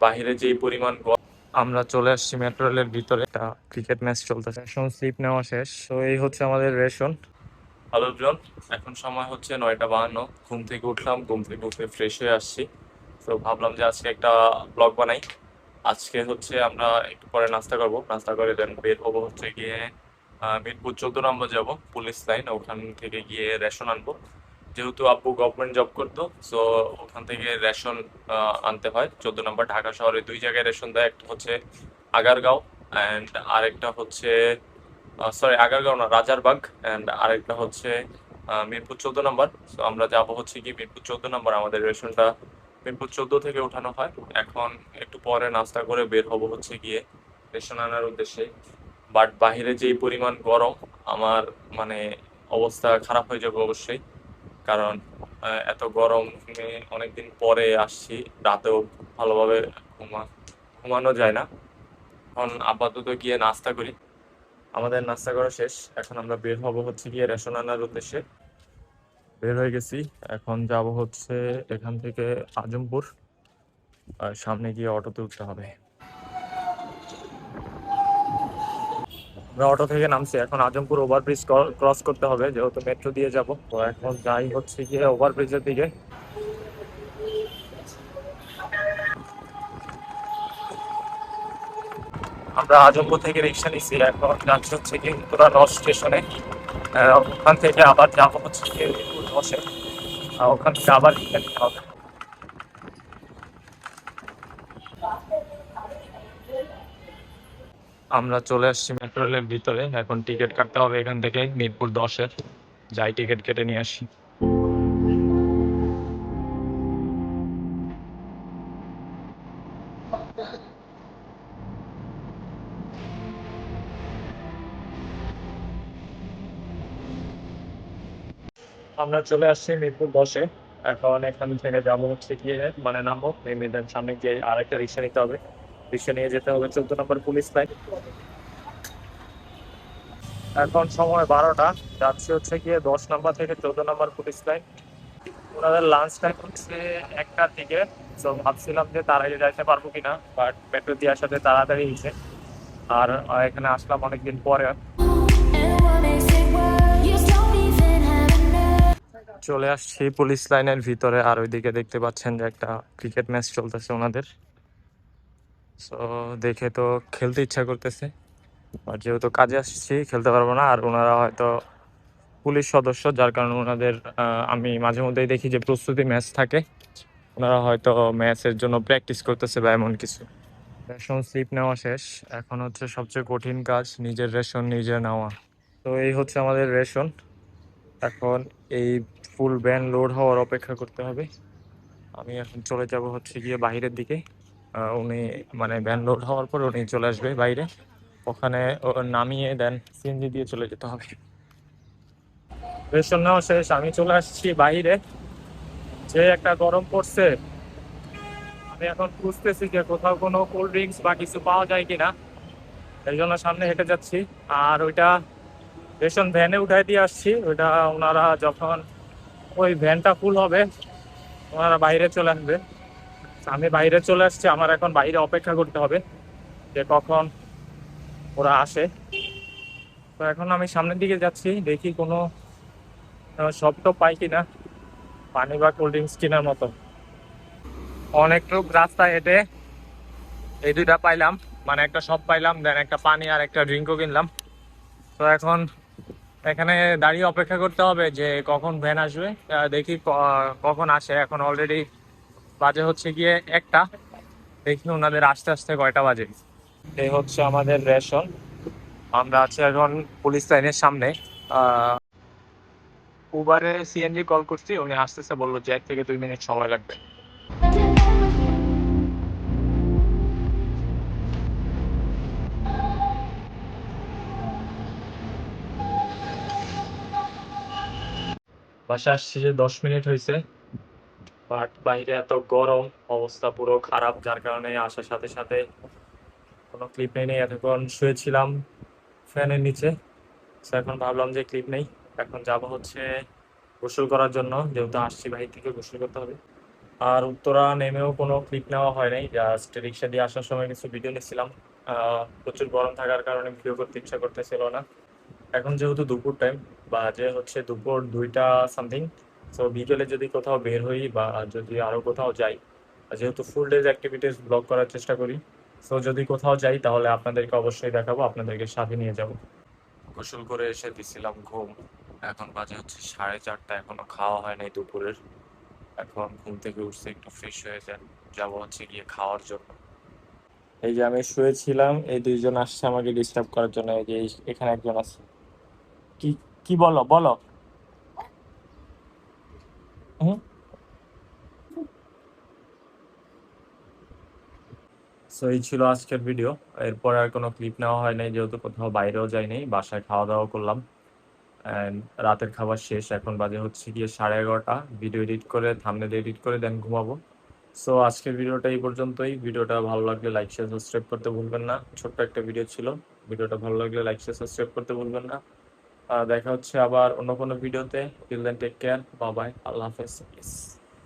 বাহিরে যেই পরিমাণ আমরা চলে আসছি মেট্রো রেলের ভিতরে। একটা ক্রিকেট ম্যাচ চলতেছে, এখন স্লিপ নেওয়া শেষ। তো এই হচ্ছে আমাদের রেশন। হ্যালো জন, এখন সময় হচ্ছে 9টা 52। ঘুম থেকে উঠলাম, ঘুম থেকে উঠে ফ্রেশ হয়ে আসছি। তো ভাবলাম যে আজকে একটা ব্লগ বানাই। আজকে হচ্ছে আমরা একটু পরে নাস্তা করব, নাস্তা করে দেন বের হবো হচ্ছে গিয়ে মিরপুর 14 নম্বর যাব, পুলিশ লাইন। ওখান থেকে গিয়ে রেশন আনবো। যেহেতু আব্বু গভর্নমেন্ট জব করতো, সো ওখান থেকে রেশন আনতে হয়। 14 নম্বর ঢাকা শহরে 2 জায়গায় রেশন দেয়, একটা হচ্ছে আগারগাঁও অ্যান্ড আরেকটা হচ্ছে সরি আগারগাঁও না, রাজারবাগ। অ্যান্ড আরেকটা হচ্ছে মিরপুর 14 নম্বর। সো আমরা যাবো হচ্ছে কি মিরপুর 14 নম্বর। আমাদের রেশনটা মিরপুর 14 থেকে ওঠানো হয়। এখন একটু পরে নাস্তা করে বের হবো হচ্ছে গিয়ে রেশন আনার উদ্দেশ্যে। বাট বাহিরে যেই পরিমাণ গরম, আমার মানে অবস্থা খারাপ হয়ে যাবে অবশ্যই। কারণ এত গরমে অনেকদিন পরে আসছি, রাতেও ভালোভাবে ঘুমানো যায় না। এখন আপাতত গিয়ে নাস্তা করি। আমাদের নাস্তা করা শেষ, এখন আমরা বের হব হচ্ছে গিয়ে রেশন আনার উদ্দেশ্যে। বের হয়ে গেছি, এখন যাব হচ্ছে এখান থেকে আজমপুর। আর সামনে গিয়ে অটোতে উঠতে হবে। আমরা অটো থেকে নামছি, এখন আজমপুর ওভারব্রিজ ক্রস করতে হবে, যেহেতু মেট্রো দিয়ে যাব। তো এখন যাই হচ্ছে গিয়ে ওভারব্রিজের দিকে। আমরা আজমপুর থেকে রিক্সা নিচ্ছি, এখন যাচ্ছি হচ্ছে কি উত্তরা 10 স্টেশনে। ওখান থেকে আবার যাবো হচ্ছে কি মিরপুর 10-এ। ওখান থেকে আবার রিক্সা নিতে হবে। আমরা চলে আসছি মেট্রো রেলের ভিতরে, এখন টিকিট কাটতে হবে এখান থেকে মিরপুর 10-এর। যাই টিকিট কেটে নিয়ে আসি। আমরা চলে আসছি মিরপুর 10-এ। এখন এখান থেকে যাবো হচ্ছে গিয়ে মানে নামবো, নেমে দেন সামনে গিয়ে আরেকটা রিক্সা নিতে হবে। রিক্সা নিয়ে যেতে হবে 14 নম্বর পুলিশ লাইন। এখন সময় 12টা, যাচ্ছি হচ্ছে গিয়ে 10 নম্বর থেকে 14 নম্বর পুলিশ লাইন। ওনাদের লাঞ্চ টাইম হচ্ছে 1টার দিকে। তো ভাবছিলাম যে তার আগে যাইতে পারবো কিনা, বাট মেট্রো দিয়ে আসাতে তাড়াতাড়ি হয়েছে। আর এখানে আসলাম অনেকদিন পরে। চলে আসছি পুলিশ লাইনের ভিতরে, আর ওইদিকে দেখতে পাচ্ছেন যে একটা ক্রিকেট ম্যাচ চলতেছে ওনাদের। সো দেখে তো খেলতে ইচ্ছা করতেছে, আর যেহেতু কাজে আসছি খেলতে পারবো না। আর ওনারা হয়তো পুলিশ সদস্য, যার কারণে ওনাদের আমি মাঝে মধ্যেই দেখি যে প্রস্তুতি ম্যাচ থাকে। ওনারা হয়তো ম্যাচের জন্য প্র্যাকটিস করতেছে বা এমন কিছু। রেশন স্লিপ নেওয়া শেষ, এখন হচ্ছে সবচেয়ে কঠিন কাজ নিজের রেশন নিজে নেওয়া। তো এই হচ্ছে আমাদের রেশন। এখন এই ফুল ভ্যান লোড হওয়ার অপেক্ষা করতে হবে। আমি এখন চলে যাব হচ্ছে গিয়ে বাইরের দিকে। উনি মানে ভ্যান লোড হওয়ার পর উনি চলে আসবে বাইরে, ওখানে নামিয়ে দেন সিএনজি দিয়ে চলে যেতে হবে। রেশন নেওয়া শেষ, আমি চলে আসছি বাইরে। যে একটা গরম পড়ছে, আমি এখন খুঁজতেছি যে কোথাও কোনো কোল্ড ড্রিঙ্কস বা কিছু পাওয়া যায় কিনা। এই জন্য সামনে হেঁটে যাচ্ছি। আর ওইটা রেশন ভ্যানে উঠাই দিয়ে আসছি। ওইটা ওনারা যখন ওই ভ্যানটা ফুল হবে, ওনারা বাইরে চলে আসবে। আমি বাইরে চলে আসছি, আমার এখন বাইরে অপেক্ষা করতে হবে যে কখন ওরা আসে। তো এখন আমি সামনের দিকে যাচ্ছি, দেখি কোনো শপ টপ পাই কিনা, পানি বা কোল্ড ড্রিঙ্কস কেনার মতো। অনেকটুক রাস্তা হেঁটে এই দুইটা পাইলাম, মানে একটা শপ পাইলাম, দেন একটা পানি আর একটা ড্রিঙ্কও কিনলাম। তো এখন এখানে দাঁড়িয়ে অপেক্ষা করতে হবে যে কখন ভ্যান আসবে। দেখি কখন আসে। এখন অলরেডি বাজে হচ্ছে গিয়ে 1টা। দেখি ওনাদের আস্তে আস্তে কয়টা বাজে। এই হচ্ছে আমাদের রেশন। আমরা আছি এখন পুলিশ লাইনের সামনে। উবারে সিএনজি কল করছি, উনি আসতেছে, বললো যে 1 থেকে 2 মিনিট সময় লাগবে। বাসা আসছি যে 10 মিনিট হয়েছে, বাট বাইরে এত গরম, অবস্থা পুরো খারাপ, যার কারণে আসার সাথে সাথে কোনো ক্লিপ নেই। এতক্ষণ শুয়েছিলাম ফ্যানের নিচে। তো এখন ভাবলাম যে ক্লিপ নেই। এখন যাব হচ্ছে গোসল করার জন্য, যেহেতু আসছি বাইরে থেকে গোসল করতে হবে। আর উত্তরা নেমেও কোনো ক্লিপ নেওয়া হয় নাই, জাস্ট রিক্সা দিয়ে আসার সময় কিছু ভিডিও নিচ্ছিলাম। প্রচুর গরম থাকার কারণে ভিডিও করতে ইচ্ছা করতেছিল না। এখন যেহেতু দুপুর টাইম, বাজে হচ্ছে দুপুর 2টা সামথিং। সো বিকেলে যদি কোথাও বের হই বা যদি আরো কোথাও যাই, যেহেতু ফুল ডেজ অ্যাক্টিভিটিস ব্লগ করার চেষ্টা করি, সো যদি কোথাও যাই তাহলে আপনাদেরকে অবশ্যই দেখাবো, আপনাদেরকে সাথে নিয়ে যাব। গোসল করে এসে দিছিলাম ঘুম। এখন বাজে হচ্ছে 4:30, এখনো খাওয়া হয় নাই দুপুরের। এখন ঘুম থেকে উঠছে, একটু ফ্রেশ হয়ে যাবো হচ্ছে গিয়ে খাওয়ার জন্য। এই যে আমি শুয়েছিলাম, এই দুইজন আসছে আমাকে ডিস্টার্ব করার জন্য। এই যে এখানে একজন আছে। কি কি বলো বলো। হুম। সো এই ছিল আজকের ভিডিও। এরপর আর কোনো ক্লিপ নেওয়া হয় নাই, যেহেতু কোথাও বাইরেও যাই নাই, বাসায় খাওয়া দাওয়া করলাম। অ্যান্ড রাতের খাবার শেষ, এখন বাজে হচ্ছে গিয়ে 11:30। ভিডিও এডিট করে থাম্বনেল এডিট করে দেন ঘুমাবো। সো আজকের ভিডিওটা এই পর্যন্তই। ভিডিওটা ভালো লাগলে লাইক শেয়ার সাবস্ক্রাইব করতে ভুলবেন না। ছোট্ট একটা ভিডিও ছিল। ভিডিওটা ভালো লাগলে লাইক শেয়ার সাবস্ক্রাইব করতে ভুলবেন না। দেখা হচ্ছে আবার অন্য কোনো ভিডিওতে। Till then take care, bye bye, আল্লাহ হাফেজ।